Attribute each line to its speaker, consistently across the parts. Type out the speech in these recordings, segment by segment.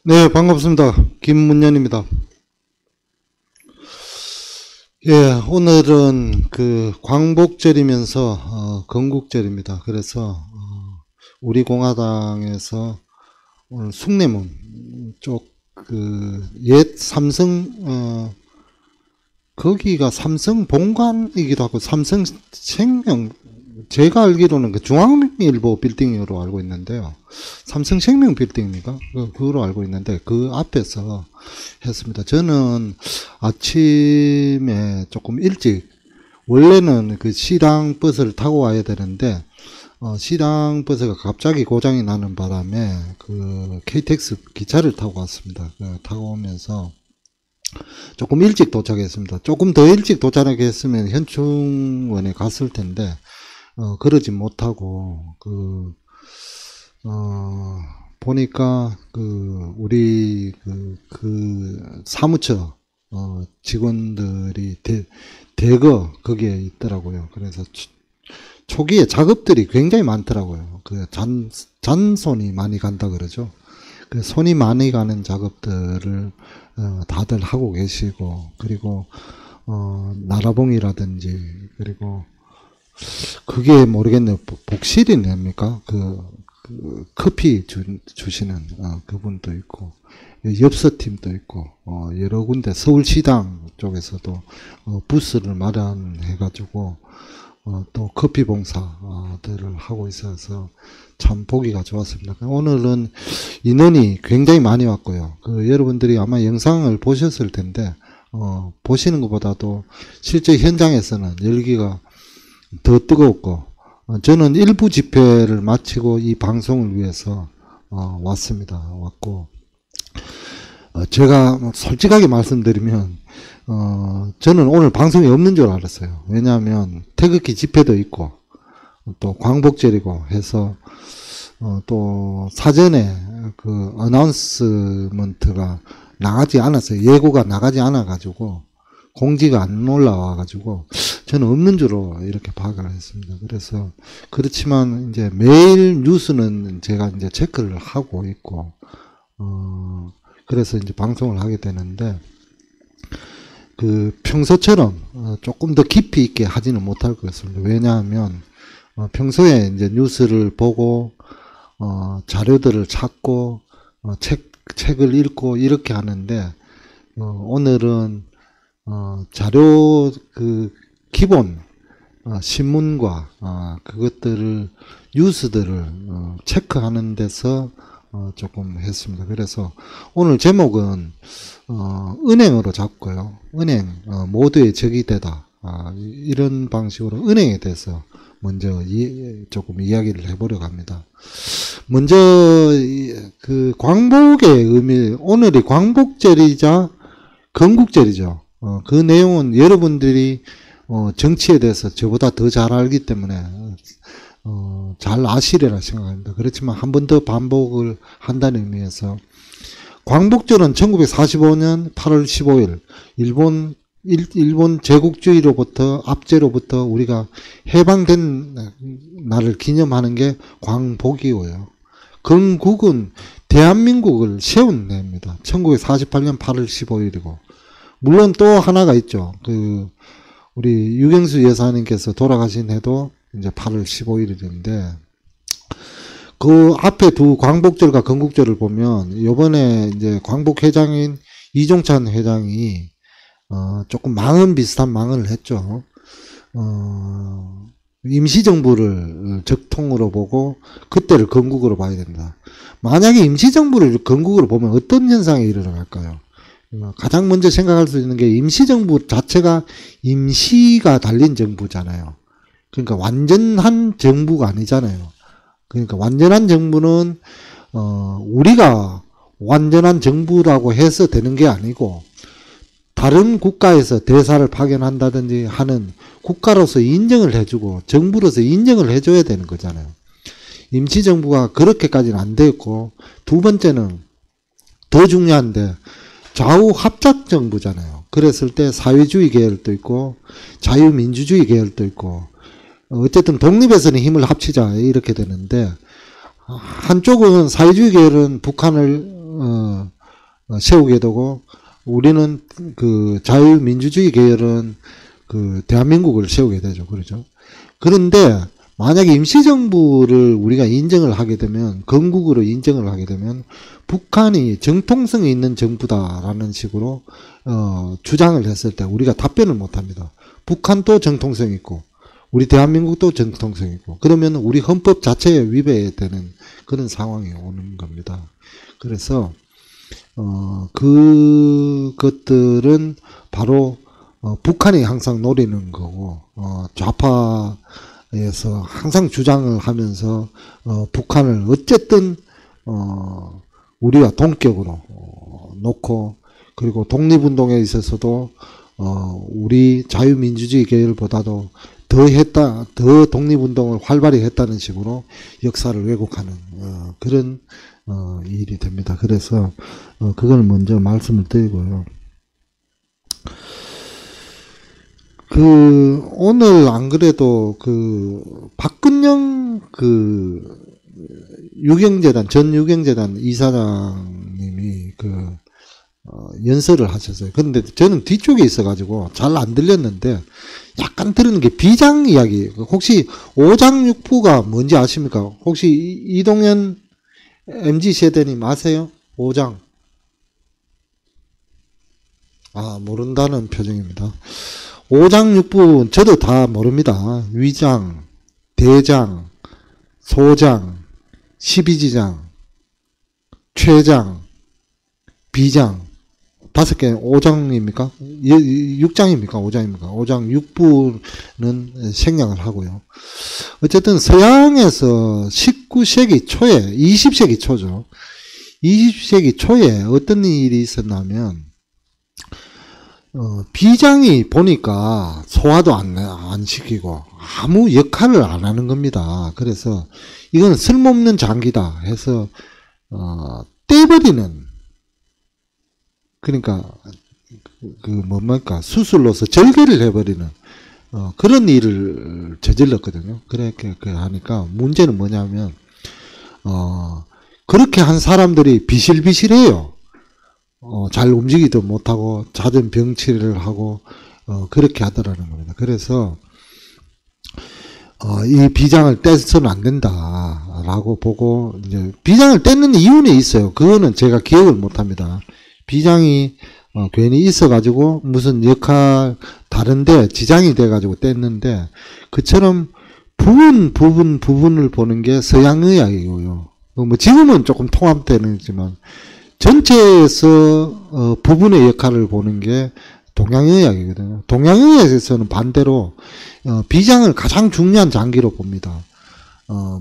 Speaker 1: 네, 반갑습니다. 김문현입니다. 예, 오늘은 그 광복절이면서 건국절입니다. 그래서 우리 공화당에서 오늘 숭례문 쪽 그 옛 삼성 거기가 삼성 본관이기도 하고 삼성생명, 제가 알기로는 그 중앙일보 빌딩으로 알고 있는데요. 삼성생명 빌딩입니까? 그거로 알고 있는데 그 앞에서 했습니다. 저는 아침에 조금 일찍, 원래는 그 시당 버스를 타고 와야 되는데 시당 버스가 갑자기 고장이 나는 바람에 그 KTX 기차를 타고 왔습니다. 타고 오면서 조금 일찍 도착했습니다. 조금 더 일찍 도착했으면 현충원에 갔을 텐데 그러지 못하고 보니까 우리 사무처 직원들이 대거 거기에 있더라고요. 그래서 초기에 작업들이 굉장히 많더라고요. 잔손이 많이 간다 그러죠. 그 손이 많이 가는 작업들을 다들 하고 계시고, 그리고 나라봉이라든지, 그리고 그게 모르겠네요. 복실이랍니까? 커피 주시는 그분도 있고, 엽서팀도 있고, 여러 군데 서울시당 쪽에서도 부스를 마련해가지고 또 커피 봉사들을 하고 있어서 참 보기가 좋았습니다. 오늘은 인원이 굉장히 많이 왔고요. 여러분들이 아마 영상을 보셨을 텐데 보시는 것보다도 실제 현장에서는 열기가 더 뜨거웠고, 저는 일부 집회를 마치고 이 방송을 위해서 왔고, 제가 솔직하게 말씀드리면 저는 오늘 방송이 없는 줄 알았어요. 왜냐하면 태극기 집회도 있고 또 광복절이고 해서 또 사전에 그 어나운스먼트가 나가지 않았어요. 예고가 나가지 않아 가지고 공지가 안 올라와 가지고 저는 없는 줄로 이렇게 파악을 했습니다. 그래서 그렇지만 이제 매일 뉴스는 제가 이제 체크를 하고 있고 그래서 이제 방송을 하게 되는데 평소처럼 조금 더 깊이 있게 하지는 못할 것 같습니다. 왜냐하면 평소에 이제 뉴스를 보고 자료들을 찾고 책을 읽고 이렇게 하는데 오늘은 자료 기본 신문과 그것들을 뉴스들을 체크하는 데서 조금 했습니다. 그래서 오늘 제목은 은행으로 잡고요. 은행 모두의 적이 되다. 이런 방식으로 은행에 대해서 먼저 조금 이야기를 해보려고 합니다. 먼저 그 광복의 의미, 오늘이 광복절이자 건국절이죠. 그 내용은 여러분들이 정치에 대해서 저보다 더 잘 알기 때문에 잘 아시리라 생각합니다. 그렇지만 한 번 더 반복을 한다는 의미에서 광복절은 1945년 8월 15일 일본 제국주의로부터 압제로부터 우리가 해방된 날을 기념하는 게 광복이고요. 건국은 대한민국을 세운 해입니다. 1948년 8월 15일이고 물론 또 하나가 있죠. 우리 유경수 여사님께서 돌아가신 해도 이제 8월 15일인데 그 앞에 두 광복절과 건국절을 보면 요번에 이제 광복회장인 이종찬 회장이 조금 망언 비슷한 망언을 했죠. 임시정부를 적통으로 보고 그때를 건국으로 봐야 된다. 만약에 임시정부를 건국으로 보면 어떤 현상이 일어날까요? 가장 먼저 생각할 수 있는 게 임시정부 자체가 임시가 달린 정부잖아요. 그러니까 완전한 정부가 아니잖아요. 그러니까 완전한 정부는 우리가 완전한 정부라고 해서 되는 게 아니고 다른 국가에서 대사를 파견한다든지 하는 국가로서 인정을 해주고 정부로서 인정을 해줘야 되는 거잖아요. 임시정부가 그렇게까지는 안 되었고, 두 번째는 더 중요한데 좌우 합작 정부잖아요. 그랬을 때 사회주의 계열도 있고 자유민주주의 계열도 있고 어쨌든 독립에서는 힘을 합치자 이렇게 되는데, 한쪽은 사회주의 계열은 북한을 세우게 되고, 우리는 그 자유민주주의 계열은 그 대한민국을 세우게 되죠. 그렇죠. 그런데 만약에 임시정부를 우리가 인정을 하게 되면, 건국으로 인정을 하게 되면 북한이 정통성이 있는 정부다라는 식으로 주장을 했을 때 우리가 답변을 못합니다. 북한도 정통성 있고 우리 대한민국도 정통성 있고, 그러면 우리 헌법 자체에 위배되는 그런 상황이 오는 겁니다. 그래서 그것들은 바로 북한이 항상 노리는 거고, 좌파에서 항상 주장을 하면서 북한을 어쨌든 우리가 동격으로 놓고, 그리고 독립운동에 있어서도 우리 자유민주주의 계열보다도 더 독립운동을 활발히 했다는 식으로 역사를 왜곡하는 그런 일이 됩니다. 그래서 그걸 먼저 말씀을 드리고요. 오늘 안 그래도 박근영 전 유경재단 이사장님이 연설을 하셨어요. 그런데 저는 뒤쪽에 있어가지고 잘 안 들렸는데 약간 들은 게 비장 이야기. 혹시 오장육부가 뭔지 아십니까? 혹시 이동현 MZ세대님 아세요? 오장. 모른다는 표정입니다. 오장육부 저도 다 모릅니다. 위장, 대장, 소장, 12지장, 최장, 비장. 5개 5장입니까? 6장입니까? 5장입니까? 5장 6부는 생략을 하고요. 어쨌든 서양에서 19세기 초에, 20세기 초죠. 20세기 초에 어떤 일이 있었냐면, 비장이 보니까 소화도 안 시키고 아무 역할을 안 하는 겁니다. 그래서 이건 쓸모없는 장기다 해서 떼버리는, 그러니까 뭡니까, 수술로서 절개를 해버리는 그런 일을 저질렀거든요. 그렇게 하니까 문제는 뭐냐면 그렇게 한 사람들이 비실비실해요. 잘 움직이도 못하고 잦은 병치레를 하고 그렇게 하더라는 겁니다. 그래서 이 비장을 떼서는 안 된다라고 보고, 이제 비장을 떼는 이유는 있어요. 그거는 제가 기억을 못합니다. 비장이 괜히 있어가지고 무슨 역할 다른데 지장이 돼가지고 뗐는데, 그처럼 부분을 보는 게 서양의학이고요. 뭐 지금은 조금 통합되는지만 전체에서 부분의 역할을 보는 게 동양의학이거든요. 동양의학에서는 반대로 비장을 가장 중요한 장기로 봅니다.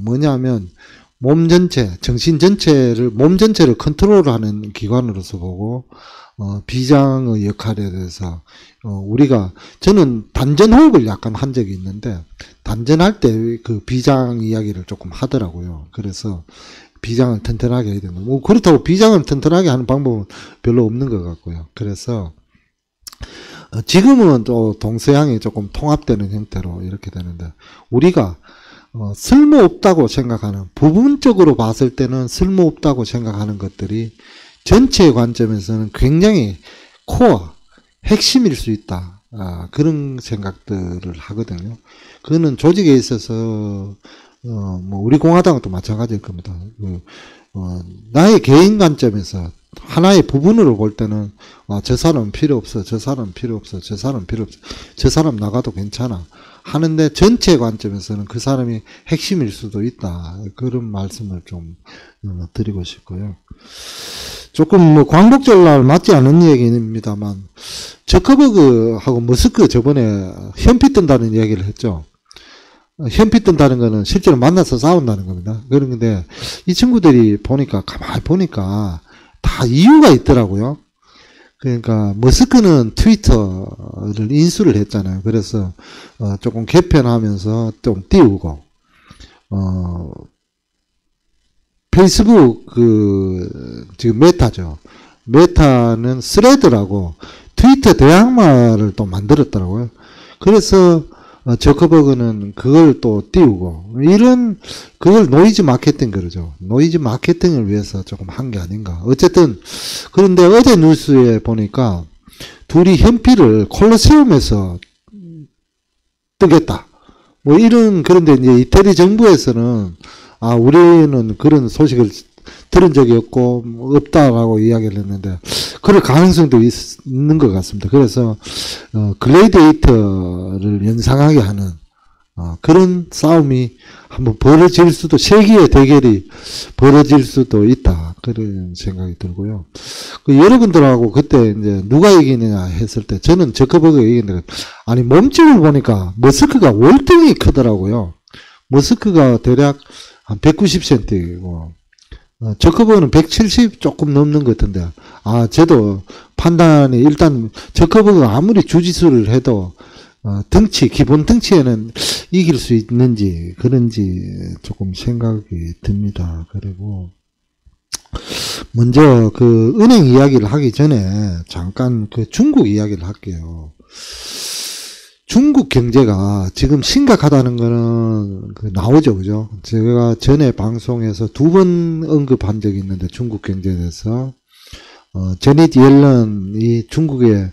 Speaker 1: 뭐냐면 몸 전체, 정신 전체를, 몸 전체를 컨트롤하는 기관으로서 보고, 비장의 역할에 대해서 저는 단전호흡을 약간 한 적이 있는데, 단전할 때 그 비장 이야기를 조금 하더라고요. 그래서 비장을 튼튼하게 해야 된다. 뭐 그렇다고 비장을 튼튼하게 하는 방법은 별로 없는 것 같고요. 그래서 지금은 또 동서양이 조금 통합되는 형태로 이렇게 되는데, 우리가 쓸모없다고 생각하는, 부분적으로 봤을 때는 쓸모없다고 생각하는 것들이 전체의 관점에서는 굉장히 코어, 핵심일 수 있다. 그런 생각들을 하거든요. 그거는 조직에 있어서 뭐 우리 공화당은 또 마찬가지일 겁니다. 나의 개인 관점에서 하나의 부분으로 볼 때는 저 사람 필요 없어, 저 사람 필요 없어, 저 사람 필요 없어, 저 사람 나가도 괜찮아 하는데, 전체 관점에서는 그 사람이 핵심일 수도 있다. 그런 말씀을 좀 드리고 싶고요. 조금 뭐 광복절날 맞지 않은 얘기입니다만, 저커버그하고 머스크 저번에 현피 뜬다는 얘기를 했죠. 현피 뜬다는 거는 실제로 만나서 싸운다는 겁니다. 그런데 이 친구들이 가만히 보니까 다 이유가 있더라고요. 그러니까 머스크는 트위터를 인수를 했잖아요. 그래서 조금 개편하면서 좀 띄우고, 페이스북 지금 메타죠. 메타는 스레드라고 트위터 대항마를 또 만들었더라고요. 그래서 저커버그는 그걸 또 띄우고, 그걸 노이즈 마케팅 그러죠. 노이즈 마케팅을 위해서 조금 한 게 아닌가. 어쨌든, 그런데 어제 뉴스에 보니까, 둘이 현피를 콜로세움에서 뜨겠다. 뭐 그런데 이제 이태리 정부에서는, 우리는 그런 소식을 들은 적이 없고, 없다라고 이야기를 했는데, 그럴 가능성도 있는 것 같습니다. 그래서, 글래디에이터를 연상하게 하는, 그런 싸움이 한번 벌어질 수도, 세기의 대결이 벌어질 수도 있다. 그런 생각이 들고요. 여러분들하고 그때 이제 누가 이기느냐 했을 때, 저는 저커버그가 이기는데, 아니, 몸집을 보니까 머스크가 월등히 크더라고요. 머스크가 대략 한 190cm이고, 저커버그는 170 조금 넘는 것 같은데, 저도 판단이 일단, 저커버그가 아무리 주짓수를 해도, 기본 등치에는 이길 수 있는지, 그런지 조금 생각이 듭니다. 그리고, 먼저 은행 이야기를 하기 전에 잠깐 중국 이야기를 할게요. 중국 경제가 지금 심각하다는 거는 나오죠, 그죠? 제가 전에 방송에서 2번 언급한 적이 있는데, 중국 경제에 대해서, 제닛 옐런이 중국에,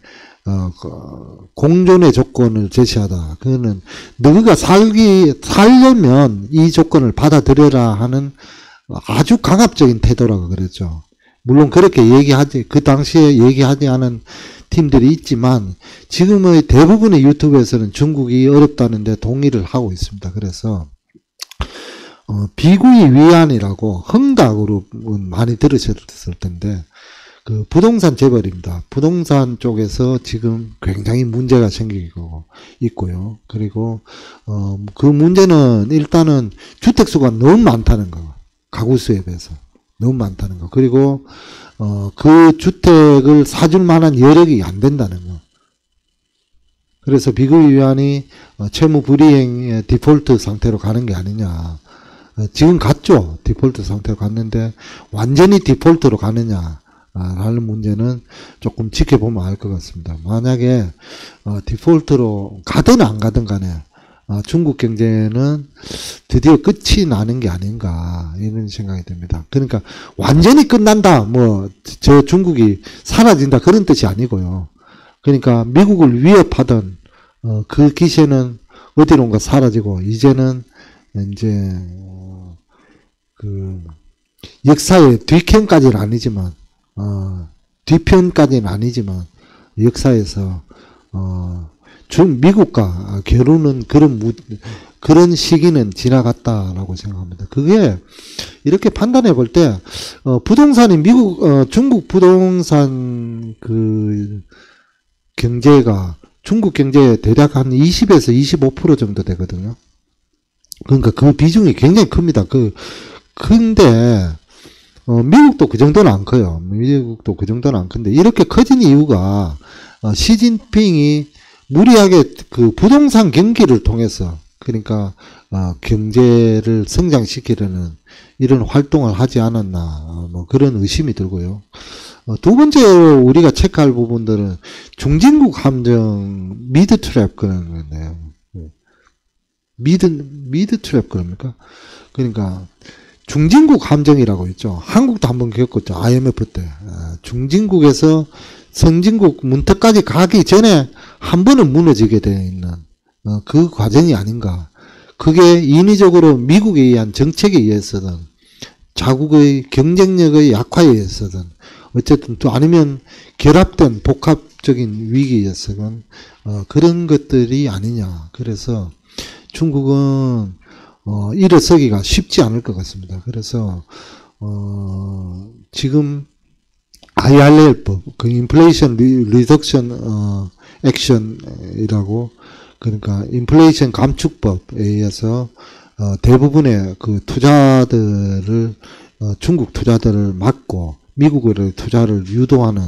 Speaker 1: 공존의 조건을 제시하다. 그거는, 너가 살려면 이 조건을 받아들여라 하는 아주 강압적인 태도라고 그랬죠. 물론 그렇게 그 당시에 얘기하지 않은 팀들이 있지만, 지금의 대부분의 유튜브에서는 중국이 어렵다는데 동의를 하고 있습니다. 그래서, 비구이 위안이라고 흥다그룹은 많이 들으셨을 텐데, 부동산 재벌입니다. 부동산 쪽에서 지금 굉장히 문제가 생기고 있고요. 그리고, 그 문제는 일단은 주택수가 너무 많다는 거. 가구 수에 비해서. 너무 많다는 거. 그리고, 그 주택을 사줄 만한 여력이 안 된다는 거. 그래서 비구이 위안이 채무 불이행의 디폴트 상태로 가는 게 아니냐. 지금 갔죠. 디폴트 상태로 갔는데 완전히 디폴트로 가느냐 라는 문제는 조금 지켜보면 알 것 같습니다. 만약에 디폴트로 가든 안 가든 간에 중국 경제는 드디어 끝이 나는 게 아닌가 이런 생각이 듭니다. 그러니까 완전히 끝난다, 저 중국이 사라진다 그런 뜻이 아니고요. 그러니까 미국을 위협하던 그 기세는 어디론가 사라지고 이제는 이제 역사의 뒤편까지는 아니지만 뒤편까지는 아니지만 역사에서 미국과 겨루는 그런 시기는 지나갔다라고 생각합니다. 그게 이렇게 판단해 볼 때 부동산이 중국 부동산 경제가 중국 경제의 대략 한 20에서 25% 정도 되거든요. 그러니까 그 비중이 굉장히 큽니다. 근데 미국도 그 정도는 안 커요. 미국도 그 정도는 안 큰데 이렇게 커진 이유가 시진핑이 무리하게 부동산 경기를 통해서 그러니까 경제를 성장시키려는 이런 활동을 하지 않았나 그런 의심이 들고요. 두 번째로 우리가 체크할 부분들은 중진국 함정 미드 트랩 그런 건데요. 미드 트랩 그럽니까? 그러니까 중진국 함정이라고 있죠. 한국도 한번 겪었죠. IMF 때. 중진국에서 선진국 문턱까지 가기 전에 한 번은 무너지게 되어 있는 그 과정이 아닌가. 그게 인위적으로 미국에 의한 정책에 의해서든 자국의 경쟁력의 약화에 의해서든 어쨌든 또 아니면 결합된 복합적인 위기에서든 그런 것들이 아니냐. 그래서 중국은 일어서기가 쉽지 않을 것 같습니다. 그래서 지금 IRL법, 인플레이션 리덕션 액션이라고 그러니까 인플레이션 감축법에 의해서 대부분의 투자들을 중국 투자들을 막고 미국의 투자를 유도하는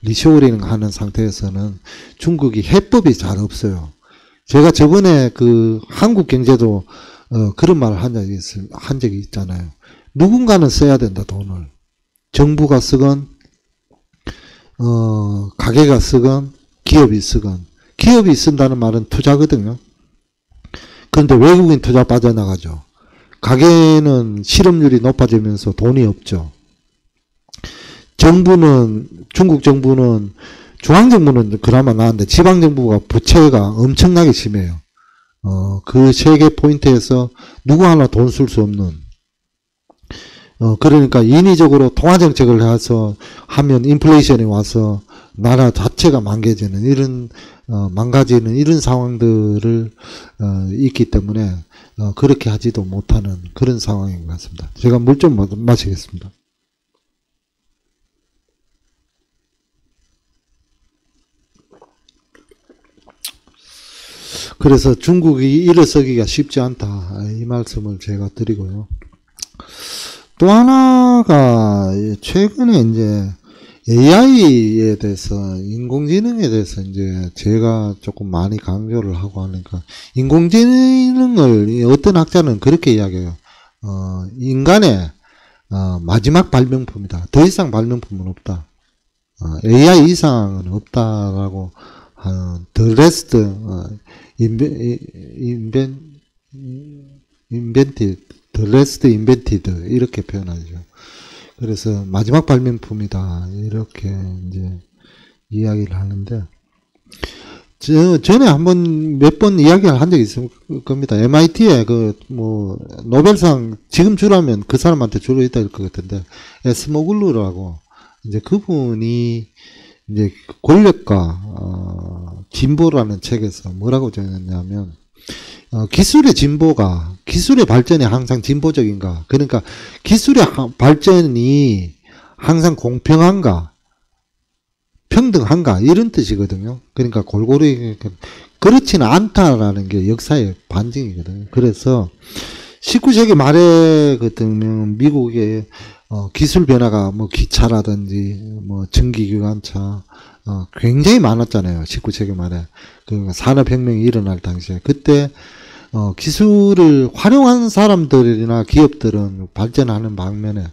Speaker 1: 리쇼어링 하는 상태에서는 중국이 해법이 잘 없어요. 제가 저번에 한국 경제도 그런 말을 한 적이 있잖아요. 누군가는 써야 된다, 돈을. 정부가 쓰건, 가게가 쓰건, 기업이 쓰건. 기업이 쓴다는 말은 투자거든요. 그런데 외국인 투자 빠져나가죠. 가계는 실업률이 높아지면서 돈이 없죠. 정부는, 중국 정부는, 중앙정부는 그나마 나은데 지방정부가 부채가 엄청나게 심해요. 그 세 개 포인트에서 누구 하나 돈 쓸 수 없는, 그러니까 인위적으로 통화정책을 해서 하면 인플레이션이 와서 나라 자체가 망가지는 이런 상황들을, 있기 때문에, 그렇게 하지도 못하는 그런 상황인 것 같습니다. 제가 물 좀 마시겠습니다. 그래서 중국이 일어서기가 쉽지 않다. 이 말씀을 제가 드리고요. 또 하나가 최근에 이제 AI에 대해서, 인공지능에 대해서 이제 제가 조금 많이 강조를 하고 하니까, 인공지능을 어떤 학자는 그렇게 이야기해요. 인간의 마지막 발명품이다. 더 이상 발명품은 없다. AI 이상은 없다라고 하는 the last invented, the last invented 이렇게 표현하죠. 그래서 마지막 발명품이다 이렇게 이제 이야기를 하는데, 전에 몇 번 이야기를 한 적이 있을 겁니다. MIT에 노벨상 지금 주라면 그 사람한테 주로 있다 할 것 같은데, 에스모글루라고 이제 그분이 이제 권력과 진보라는 책에서 뭐라고 적었냐면, 기술의 발전이 항상 진보적인가? 그러니까 기술의 발전이 항상 공평한가? 평등한가? 이런 뜻이거든요. 그러니까 골고루, 그렇지는 않다라는 게 역사의 반증이거든요. 그래서 19세기 말에 같은 미국의 기술 변화가 기차라든지 전기기관차 굉장히 많았잖아요. 19세기 말에 그 산업혁명이 일어날 당시에. 그때 기술을 활용한 사람들이나 기업들은 발전하는 반면에,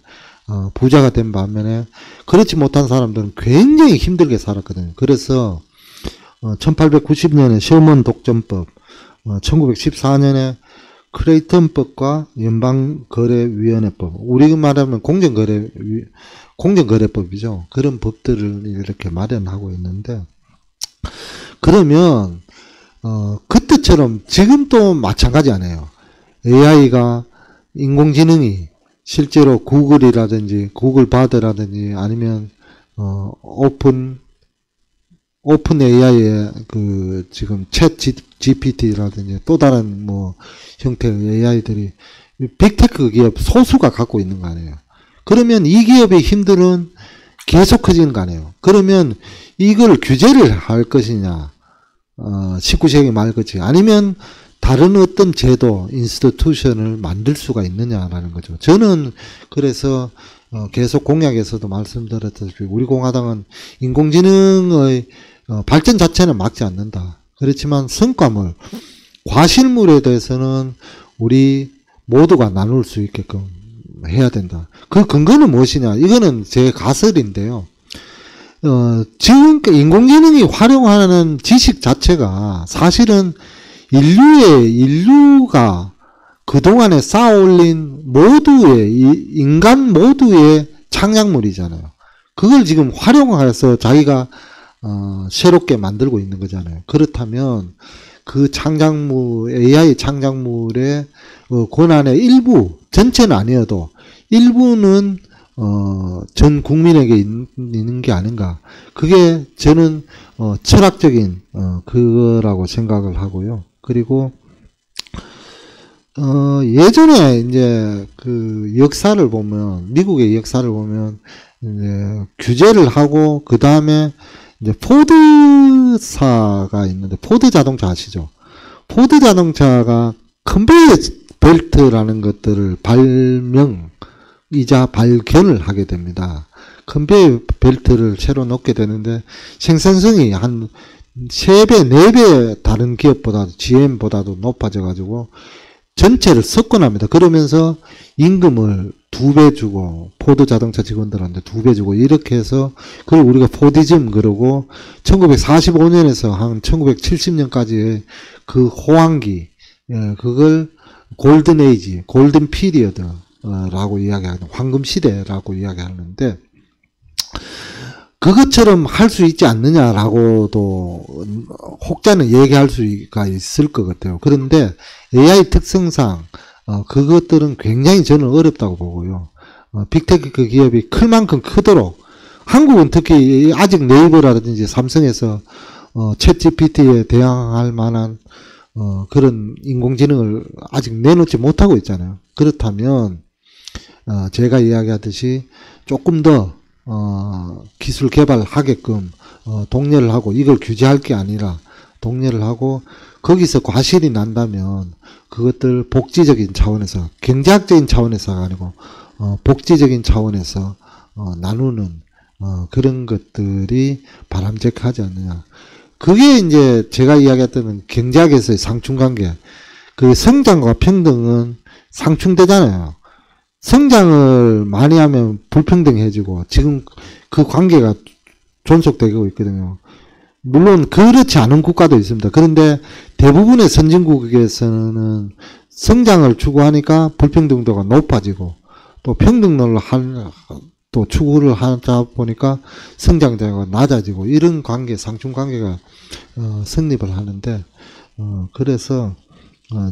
Speaker 1: 부자가 된 반면에, 그렇지 못한 사람들은 굉장히 힘들게 살았거든요. 그래서 1890년에 셔먼 독점법, 1914년에 크레이턴법과 연방거래위원회법, 우리 말하면 공정거래법이죠. 그런 법들을 이렇게 마련하고 있는데, 그러면 그때처럼 지금도 마찬가지 아니에요. AI가, 인공지능이 실제로 구글이라든지 구글바드라든지 아니면 오픈 AI의 지금 챗 GPT라든지 또 다른 형태의 AI들이 빅테크 기업 소수가 갖고 있는 거 아니에요. 그러면 이 기업의 힘들은 계속 커지는 거 아니에요. 그러면 이걸 규제를 할 것이냐, 19세기 말같이, 아니면 다른 어떤 제도, 인스티튜션을 만들 수가 있느냐라는 거죠. 저는 그래서 계속 공약에서도 말씀드렸다시피 우리 공화당은 인공지능의 발전 자체는 막지 않는다. 그렇지만 성과물, 과실물에 대해서는 우리 모두가 나눌 수 있게끔 해야 된다. 그 근거는 무엇이냐? 이거는 제 가설인데요. 지금 인공지능이 활용하는 지식 자체가 사실은 인류가 그동안에 쌓아올린 인간 모두의 창작물이잖아요. 그걸 지금 활용해서 자기가 새롭게 만들고 있는 거잖아요. 그렇다면 그 AI 창작물의 권한의 일부, 전체는 아니어도 일부는 전 국민에게 있는 게 아닌가. 그게 저는 철학적인 그거라고 생각을 하고요. 그리고 예전에 이제 그 역사를 보면, 미국의 역사를 보면 이제 규제를 하고 그 다음에 이제 포드사가 있는데, 포드 자동차 아시죠? 포드 자동차가 컨베이어 벨트라는 것들을 발견을 하게 됩니다. 컨베이어 벨트를 새로 넣게 되는데 생산성이 한 3배, 4배 다른 기업보다, GM보다도 높아져 가지고 전체를 석권합니다. 그러면서 임금을 2배 주고, 포드 자동차 직원들한테 2배 주고, 이렇게 해서, 그걸 우리가 포디즘 그러고, 1945년에서 한 1970년까지의 그 호황기, 그걸 골든 에이지, 골든 피리어드 라고 이야기하는, 황금 시대라고 이야기하는데, 그것처럼 할 수 있지 않느냐라고도 혹자는 얘기할 수가 있을 것 같아요. 그런데 AI 특성상 그것들은 굉장히 저는 어렵다고 보고요. 빅테크 기업이 클 만큼 크도록, 한국은 특히 아직 네이버라든지 삼성에서 챗 GPT에 대항할 만한 그런 인공지능을 아직 내놓지 못하고 있잖아요. 그렇다면 제가 이야기하듯이 조금 더 기술 개발하게끔 독려를 하고, 이걸 규제할 게 아니라 독려를 하고, 거기서 과실이 난다면 그것들 복지적인 차원에서, 경제학적인 차원에서가 아니고 복지적인 차원에서 나누는 그런 것들이 바람직하지 않느냐. 그게 이제 제가 이야기했던 경제학에서의 상충관계. 그 성장과 평등은 상충되잖아요. 성장을 많이 하면 불평등해지고, 지금 그 관계가 존속되고 있거든요. 물론 그렇지 않은 국가도 있습니다. 그런데 대부분의 선진국에서는 성장을 추구하니까 불평등도가 높아지고, 또 평등을 또 추구를 하다 보니까 성장자가 낮아지고, 이런 관계, 상충관계가 성립을 하는데, 그래서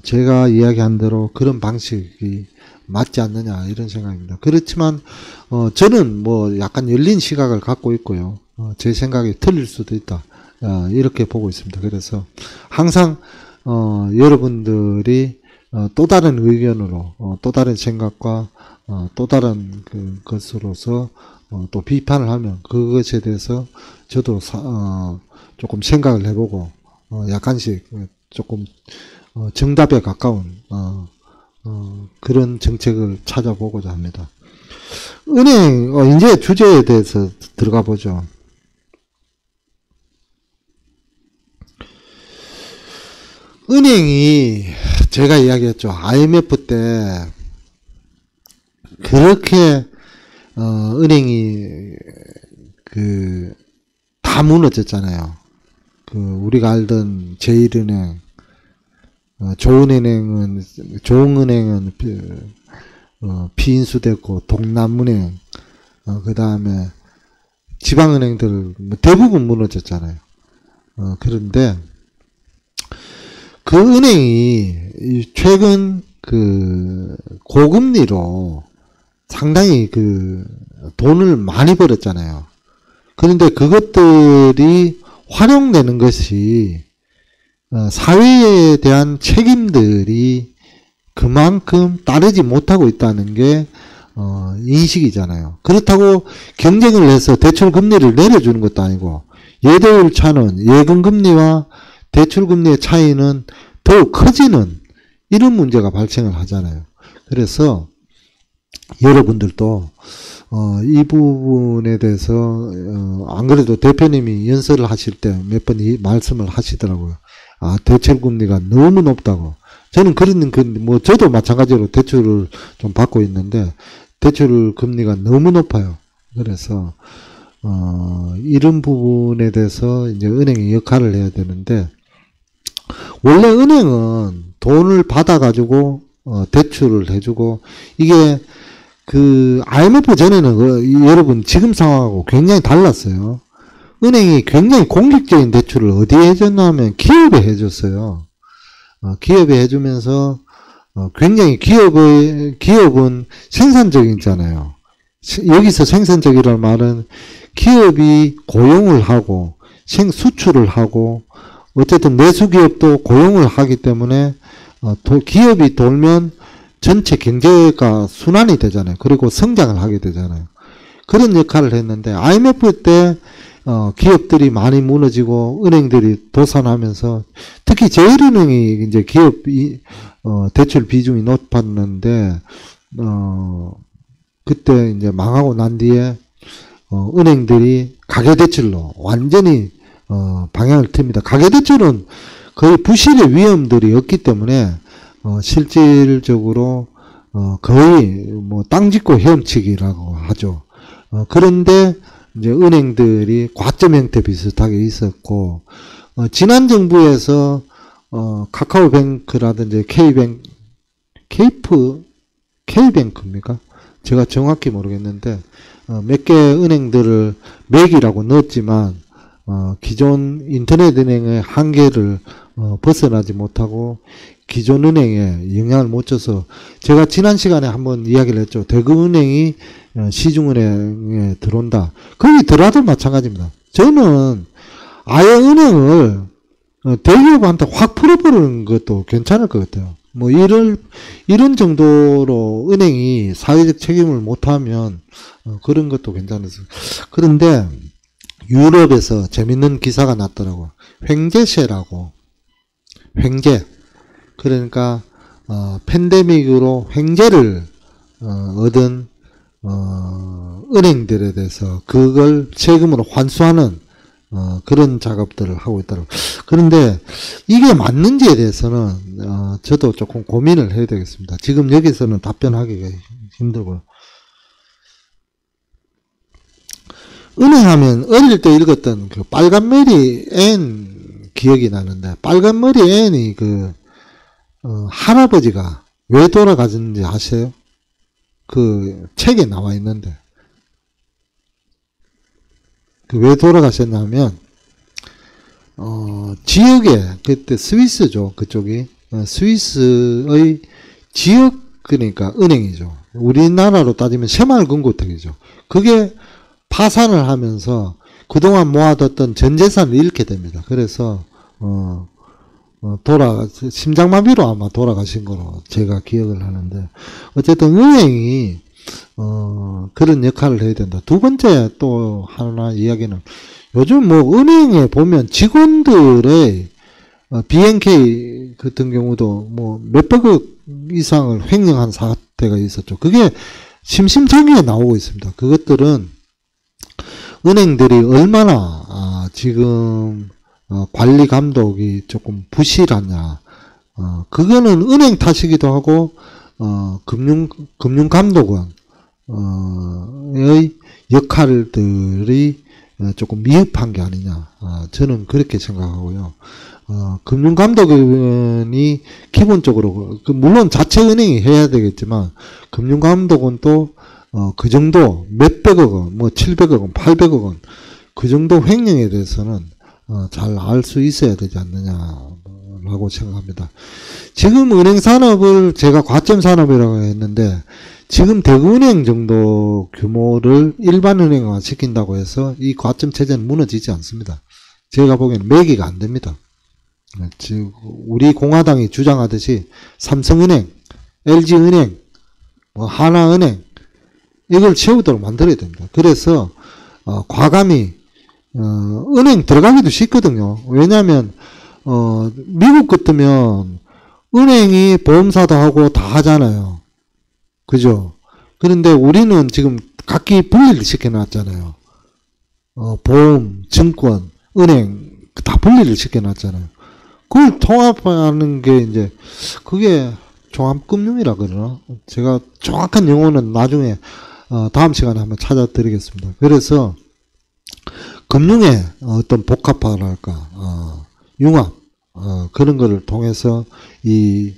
Speaker 1: 제가 이야기한 대로 그런 방식이 맞지 않느냐, 이런 생각입니다. 그렇지만 저는 뭐 약간 열린 시각을 갖고 있고요. 제 생각이 틀릴 수도 있다, 이렇게 보고 있습니다. 그래서 항상 여러분들이 또 다른 의견으로, 또 다른 생각과 또 다른 것으로서 또 비판을 하면 그것에 대해서 저도 조금 생각을 해보고 약간씩 조금 정답에 가까운 그런 정책을 찾아보고자 합니다. 은행, 이제 주제에 대해서 들어가 보죠. 은행이, 제가 이야기했죠. IMF 때 그렇게 은행이 다 무너졌잖아요. 우리가 알던 제1은행, 조흥은행은 피인수됐고, 동남은행, 그 다음에 지방은행들 대부분 무너졌잖아요. 그런데 그 은행이 최근 고금리로 상당히 돈을 많이 벌었잖아요. 그런데 그것들이 활용되는 것이 사회에 대한 책임들이 그만큼 따르지 못하고 있다는 게 인식이잖아요. 그렇다고 경쟁을 해서 대출 금리를 내려주는 것도 아니고, 예대율 차는 예금 금리와 대출 금리의 차이는 더욱 커지는 이런 문제가 발생을 하잖아요. 그래서 여러분들도 이 부분에 대해서 안 그래도 대표님이 연설을 하실 때 몇 번 이 말씀을 하시더라고요. 대출 금리가 너무 높다고. 저는 저도 마찬가지로 대출을 좀 받고 있는데, 대출 금리가 너무 높아요. 그래서 이런 부분에 대해서 이제 은행이 역할을 해야 되는데, 원래 은행은 돈을 받아가지고 대출을 해주고, 이게 IMF 전에는 여러분 지금 상황하고 굉장히 달랐어요. 은행이 굉장히 공격적인 대출을 어디에 해줬냐면 기업에 해줬어요. 기업에 해주면서 굉장히 기업은 생산적이잖아요. 여기서 생산적이라는 말은 기업이 고용을 하고 수출을 하고, 어쨌든 내수기업도 고용을 하기 때문에 기업이 돌면 전체 경제가 순환이 되잖아요. 그리고 성장을 하게 되잖아요. 그런 역할을 했는데, IMF 때 기업들이 많이 무너지고 은행들이 도산하면서, 특히 제1은행이 이제 기업 대출 비중이 높았는데, 그때 이제 망하고 난 뒤에 은행들이 가계대출로 완전히 방향을 틉니다. 가계대출은 거의 부실의 위험들이 없기 때문에 실질적으로 거의 땅 짚고 헤엄치기라고 하죠. 그런데 이제 은행들이 과점 형태 비슷하게 있었고, 지난 정부에서 카카오뱅크라든지 K뱅크입니까? 제가 정확히 모르겠는데, 몇 개 은행들을 맥이라고 넣었지만, 기존 인터넷 은행의 한계를 벗어나지 못하고 기존 은행에 영향을 못 줘서 제가 지난 시간에 한번 이야기를 했죠. 대구은행이 시중은행에 들어온다. 거기 들어와도 마찬가지입니다. 저는 아예 은행을 대기업한테 확 풀어버리는 것도 괜찮을 것 같아요. 뭐 이런 정도로 은행이 사회적 책임을 못하면 그런 것도 괜찮았어요. 그런데 유럽에서 재밌는 기사가 났더라고요. 횡재세라고. 횡재. 그러니까 팬데믹으로 횡재를 얻은 은행들에 대해서 그걸 세금으로 환수하는 그런 작업들을 하고 있더라고요. 그런데 이게 맞는지에 대해서는 저도 조금 고민을 해야 되겠습니다. 지금 여기서는 답변하기가 힘들고요. 은행하면 어릴 때 읽었던 그 빨간머리 앤 기억이 나는데, 빨간머리 앤이 할아버지가 왜 돌아가셨는지 아세요? 그 책에 나와 있는데, 왜 돌아가셨냐면, 지역에, 그때 스위스죠, 그쪽이. 스위스의 지역, 그러니까 은행이죠. 우리나라로 따지면 새마을금고택이죠. 그게 파산을 하면서 그동안 모아뒀던 전 재산을 잃게 됩니다. 그래서 심장마비로 아마 돌아가신 거로 제가 기억을 하는데, 어쨌든 은행이 그런 역할을 해야 된다. 두 번째 또 하나 이야기는, 요즘 뭐 은행에 보면 직원들의 BNK 같은 경우도 뭐 몇백억 이상을 횡령한 사태가 있었죠. 그게 심심찮게 나오고 있습니다. 그것들은 은행들이 얼마나 지금 관리 감독이 조금 부실하냐, 그거는 은행 탓이기도 하고 금융감독원의 역할들이 조금 미흡한 게 아니냐, 저는 그렇게 생각하고요. 금융감독원이 기본적으로 물론 자체 은행이 해야 되겠지만, 금융감독원 또 그 정도 몇백억 원, 뭐 700억 원, 800억 원, 그 정도 횡령에 대해서는 잘 알 수 있어야 되지 않느냐라고 생각합니다. 지금 은행 산업을 제가 과점 산업이라고 했는데, 지금 대구은행 정도 규모를 일반 은행화 시킨다고 해서 이 과점 체제는 무너지지 않습니다. 제가 보기에는 매기가 안 됩니다. 즉 우리 공화당이 주장하듯이 삼성은행, LG은행, 뭐 하나은행, 이걸 채우도록 만들어야 됩니다. 그래서 과감히 은행 들어가기도 쉽거든요. 왜냐하면 미국 같으면 은행이 보험사도 하고 다 하잖아요. 그죠? 그런데 우리는 지금 각기 분리를 시켜놨잖아요. 보험, 증권, 은행 다 분리를 시켜놨잖아요. 그걸 통합하는 게 이제 그게 종합금융이라 그러나? 제가 정확한 용어는 나중에 다음 시간에 한번 찾아드리겠습니다. 그래서 금융의 어떤 복합화랄까, 융합, 그런 거를 통해서 이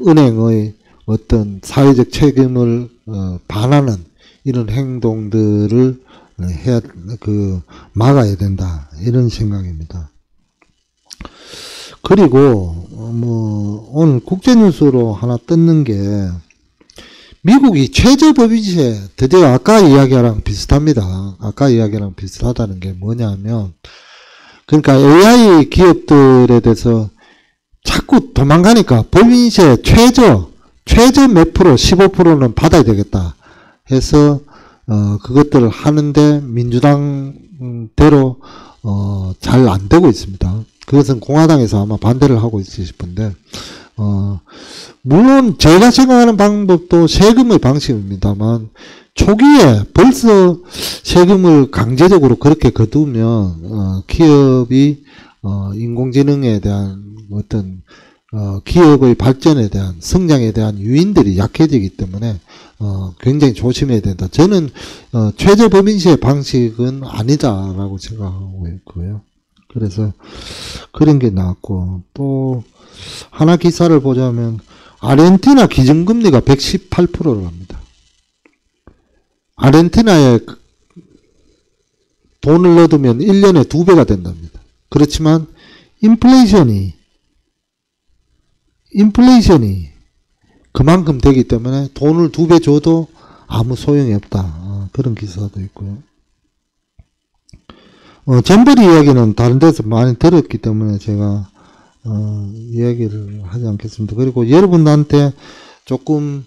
Speaker 1: 은행의 어떤 사회적 책임을 반하는 이런 행동들을 막아야 된다, 이런 생각입니다. 그리고 오늘 국제뉴스로 하나 떴는 게, 미국이 최저법인세, 드디어 아까 이야기랑 비슷합니다. 아까 이야기랑 비슷하다는 게 뭐냐면, 그러니까 AI 기업들에 대해서 자꾸 도망가니까 법인세 최저 몇 프로, 15%는 받아야 되겠다 해서 그것들을 하는데 민주당대로 잘 안 되고 있습니다. 그것은 공화당에서 아마 반대를 하고 있을 싶은데, 물론 제가 생각하는 방법도 세금의 방식입니다만, 초기에 벌써 세금을 강제적으로 그렇게 거두면 기업이 인공지능에 대한 어떤 기업의 발전에 대한, 성장에 대한 유인들이 약해지기 때문에 굉장히 조심해야 된다. 저는 최저법인세 방식은 아니다라고 생각하고 있고요. 그래서 그런 게 나왔고, 또 하나 기사를 보자면 아르헨티나 기준금리가 118%를 합니다. 아르헨티나에 돈을 넣어두면 1년에 2배가 된답니다. 그렇지만 인플레이션이 그만큼 되기 때문에 돈을 2배 줘도 아무 소용이 없다. 그런 기사도 있고요. 잼버리 이야기는 다른 데서 많이 들었기 때문에 제가 이야기를 하지 않겠습니다. 그리고 여러분한테 조금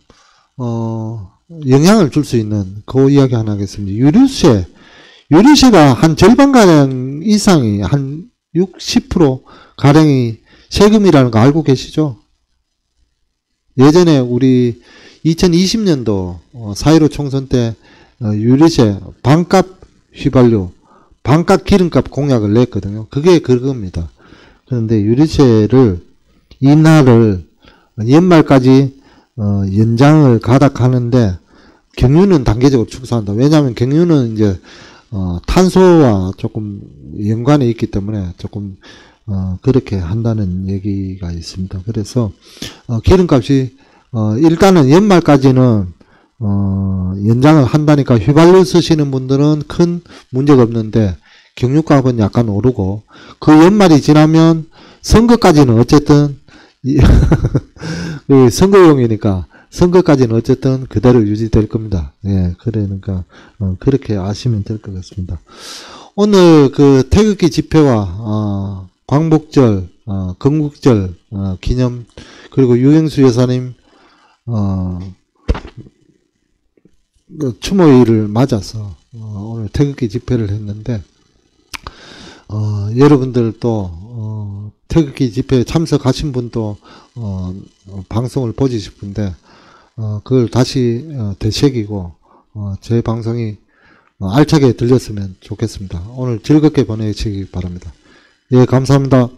Speaker 1: 영향을 줄 수 있는 그 이야기 하나 하겠습니다. 유류세가 한 절반가량 이상이 한 60% 가량이 세금이라는 거 알고 계시죠? 예전에 우리 2020년도 4.15 총선 때 유류세 반값 휘발유 반값 기름값 공약을 냈거든요. 그게 그겁니다. 그런데 유류세를 인하를 연말까지 연장을 가닥하는데 경유는 단계적으로 축소한다. 왜냐하면 경유는 이제 탄소와 조금 연관이 있기 때문에 조금 그렇게 한다는 얘기가 있습니다. 그래서 기름값이 일단은 연말까지는 연장을 한다니까 휘발유 쓰시는 분들은 큰 문제가 없는데 경유값은 약간 오르고 그 연말이 지나면 선거까지는 어쨌든 선거용이니까 선거까지는 어쨌든 그대로 유지될 겁니다. 예, 그러니까 그렇게 아시면 될 것 같습니다. 오늘 그 태극기 집회와 광복절, 건국절 기념 그리고 유영수 여사님 추모일을 맞아서 오늘 태극기 집회를 했는데 여러분들도 태극기 집회에 참석하신 분도 방송을 보지 싶은데 그걸 다시 되새기고 제 방송이 알차게 들렸으면 좋겠습니다. 오늘 즐겁게 보내시기 바랍니다. 예, 감사합니다.